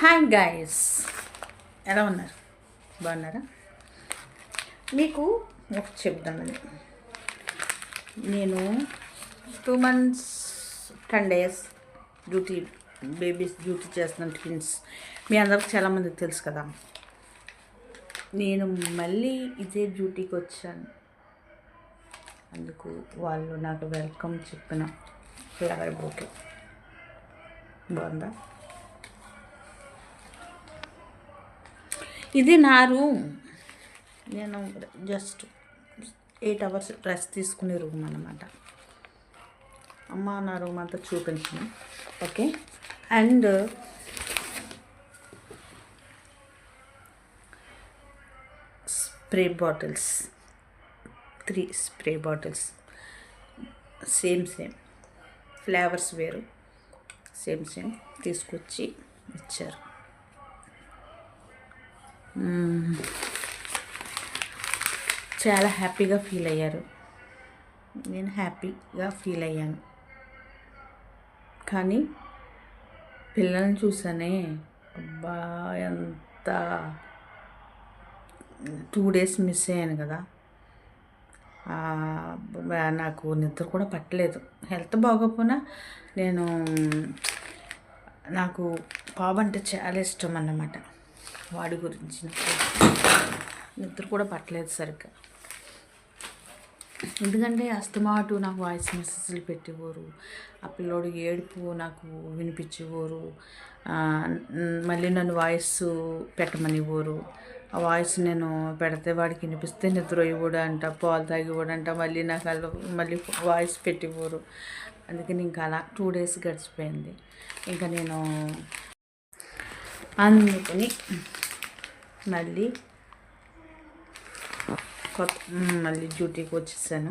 Hi guys, ఎలా ఉన్నారు? బాగున్నారా? మీకు ఒకటి చెప్దామని, నేను 2 months 10 days duty, babies duty చేస్తున్నాను, ట్విన్స్. మీ అందరికి చాలామందికి తెలుసు కదా. నేను మళ్ళీ ఇదే డ్యూటీకి వచ్చాను. అందుకు వాళ్ళు నాకు వెల్కమ్ చెప్పిన ఫ్లవర్ బొకే బాగుందా? ఇది నా రూమ్. నేను జస్ట్ 8 hours రెస్ట్ తీసుకునే రూమ్ అన్నమాట. అమ్మ నా రూమ్ అంతా చూపించాను. Okay, and spray bottles, 3 spray bottles, same flavours వేరు, సేమ్ తీసుకొచ్చి ఇచ్చారు. చాలా హ్యాపీగా ఫీల్ అయ్యారు. నేను హ్యాపీగా ఫీల్ అయ్యాను. కానీ పిల్లల్ని చూసానే అబ్బా, ఎంత 2 days మిస్ అయ్యాను కదా. నాకు నిద్ర కూడా పట్టలేదు. హెల్త్ బాగోకపోయినా నాకు బాబు అంటే చాలా ఇష్టం అన్నమాట. వాడి గురించి నిద్ర కూడా పట్టలేదు సరిగ్గా. ఎందుకంటే అస్తమాటు నాకు వాయిస్ మెసేజ్లు పెట్టేవారు. ఆ పిల్లోడు ఏడుపు నాకు వినిపించేవారు. మళ్ళీ నన్ను వాయిస్ పెట్టమనివ్వరు. ఆ వాయిస్ నేను పెడితే వాడికి వినిపిస్తే నిద్ర అయ్యేవాడు అంట, పాలు తాగేవాడు అంట. మళ్ళీ నాకు మళ్ళీ వాయిస్ పెట్టేవారు. అందుకని ఇంకా అలా 2 days గడిచిపోయింది. ఇంకా నేను అందుకని మళ్ళీ డ్యూటీకి వచ్చేసాను.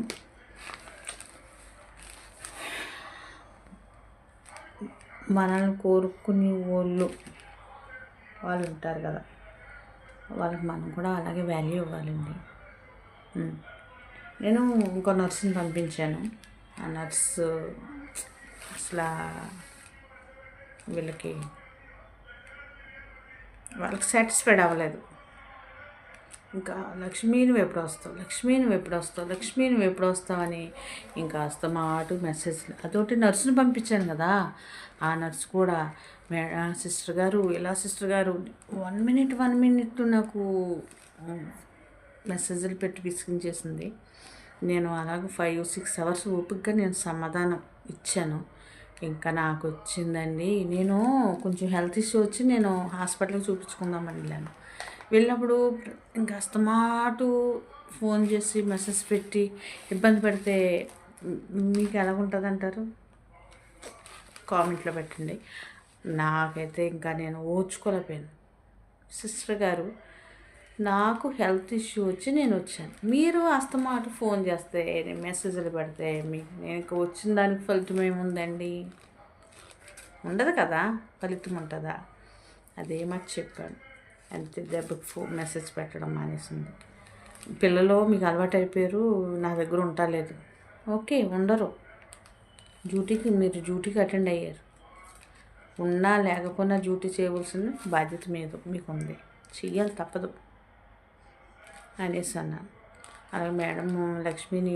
మనల్ని కోరుకునే వాళ్ళు ఉంటారు కదా, వాళ్ళకి మనం కూడా అలాగే వాల్యూ ఇవ్వాలండి. నేను ఇంకో నర్సుని పంపించాను. ఆ నర్సు అసలు వాళ్ళకి సాటిస్ఫైడ్ అవ్వలేదు. ఇంకా లక్ష్మీ నువ్వు ఎప్పుడు వస్తావు అని ఇంకా అస్తమాటు మెసేజ్లు. అదొకటి నర్సుని పంపించాను కదా, ఆ నర్సు కూడా సిస్టర్ గారు 1 minute నాకు మెసేజ్లు పెట్టి విసిగించేసింది. నేను అలాగే 5-6 hours ఓపికగా నేను సమాధానం ఇచ్చాను. ఇంకా నాకు వచ్చిందండి. నేను కొంచెం హెల్త్ ఇష్యూ వచ్చి నేను హాస్పిటల్కి చూపించుకుందామని వెళ్ళినప్పుడు ఇంకా అస్తమాటు ఫోన్ చేసి మెసేజ్ పెట్టి ఇబ్బంది పెడితే మీకు ఎలాగుంటుంది అంటారు? కామెంట్లో పెట్టండి. నాకైతే ఇంకా నేను ఓర్చుకోలేకపోయాను. సిస్టర్ గారు, నాకు హెల్త్ ఇష్యూ వచ్చి నేను వచ్చాను, మీరు అస్తమాటు ఫోన్ చేస్తే మెసేజ్లు పెడితే మీకు నేను ఇంకా వచ్చిన దానికి ఫలితం ఏముందండి? ఉండదు కదా, ఫలితం ఉంటుందా? అదే మాట చెప్పాను. అంతే, దెబ్బకి మెసేజ్ పెట్టడం మానేసింది. పిల్లలు మీకు అలవాటు అయిపోయారు, నా దగ్గర ఉండలేదు. ఓకే, ఉండరు. మీరు డ్యూటీకి అటెండ్ అయ్యారు. ఉన్నా లేకపోయినా డ్యూటీ చేయవలసిన బాధ్యత మీకు ఉంది, చెయ్యాలి, తప్పదు అనేసి అన్నాను. అలాగే మేడం లక్ష్మిని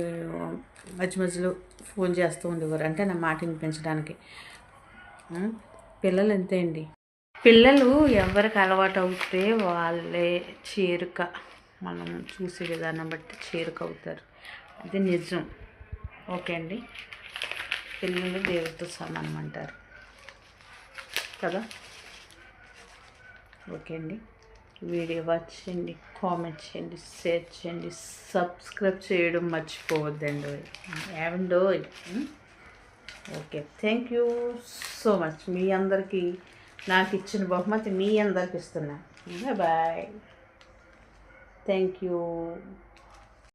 మధ్యలో ఫోన్ చేస్తూ ఉండేవారు, అంటే నా మాట వినిపించడానికి. పిల్లలు అంతే అండి. పిల్లలు ఎవరికి అలవాటు అవుతే వాళ్ళే చేరుక, మనం చూసే విధానం బట్టి చేరుక అవుతారు. అది నిజం. ఓకే అండి, పిల్లలు దేవుడితో సమానం అంటారు కదా. ఓకే అండి, వీడియో వాచ్ చేయండి, కామెంట్ చేయండి, షేర్ చేయండి, సబ్స్క్రైబ్ చేయడం మర్చిపోవద్దండి. ఏమండో. Okay, thank you so much. మీ అందరికీ నాకు ఇచ్చిన బహుమతి మీ అందరికి ఇస్తున్నా. Bye, thank you.